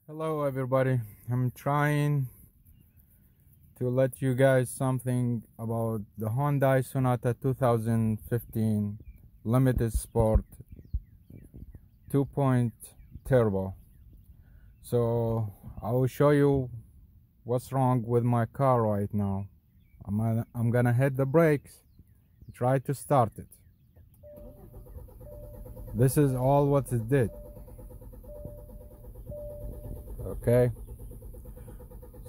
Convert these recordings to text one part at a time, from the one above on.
Hello everybody. I'm trying to let you guys something about the Hyundai Sonata 2015 Limited Sport 2-point turbo. So I will show you what's wrong with my car right now. I'm gonna hit the brakes, try to start it. This is all what it did. Okay,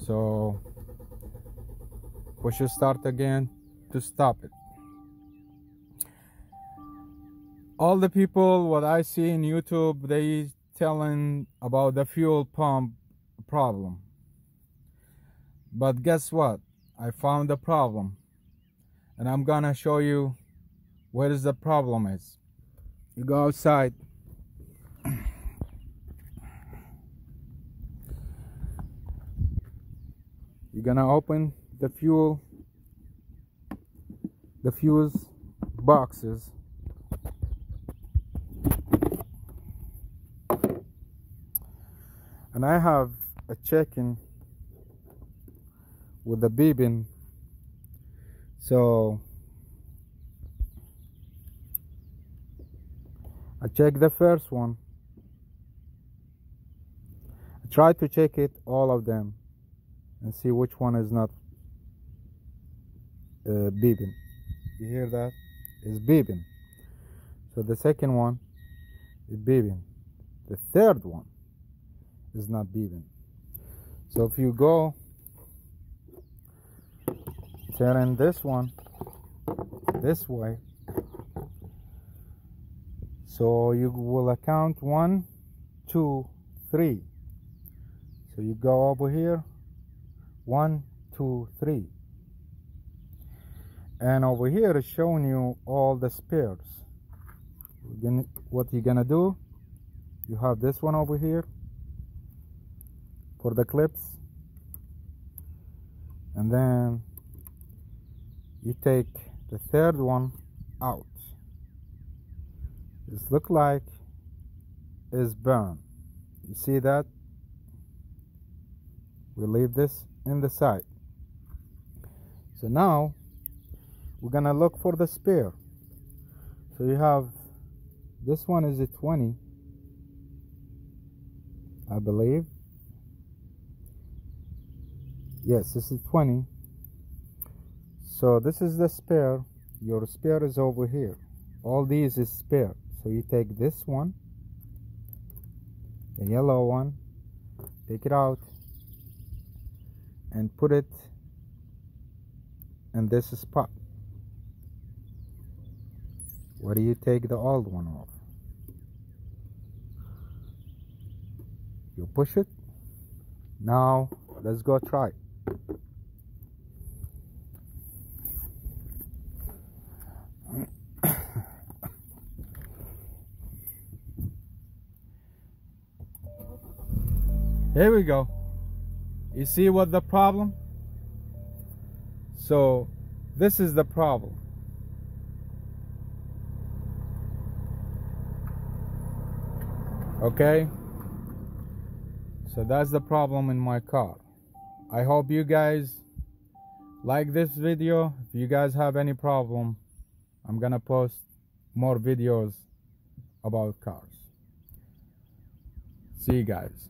so push start again to stop it. All the people what I see in YouTube, they telling about the fuel pump problem, but guess what? I found the problem, and I'm gonna show you where is the problem is. You go outside, you're gonna open the fuse boxes, and I have a check-in with the beeping. So I check the first one. I try to check it all of them and see which one is not beeping. You hear that? It's beeping. So the second one is beeping. The third one is not beeping. So if you go turn this one this way, so you will count 1, 2, 3. So you go over here, 1, 2, 3, and over here is showing you all the spares. What you're gonna do, you have this one over here for the clips, and then you take the third one out. This look like is burned. You see that? We leave this in the side. So now we're gonna look for the spare. So you have this one is a 20, I believe. Yes, this is 20. So this is the spare. Your spare is over here. All these is spare. So you take this one, the yellow one, take it out and put it in this spot. Where do you take the old one off? You push it. Now let's go try. Here we go. You see what the problem? So this is the problem. Okay, so that's the problem in my car. I hope you guys like this video. If you guys have any problem, I'm gonna post more videos about cars. See you guys.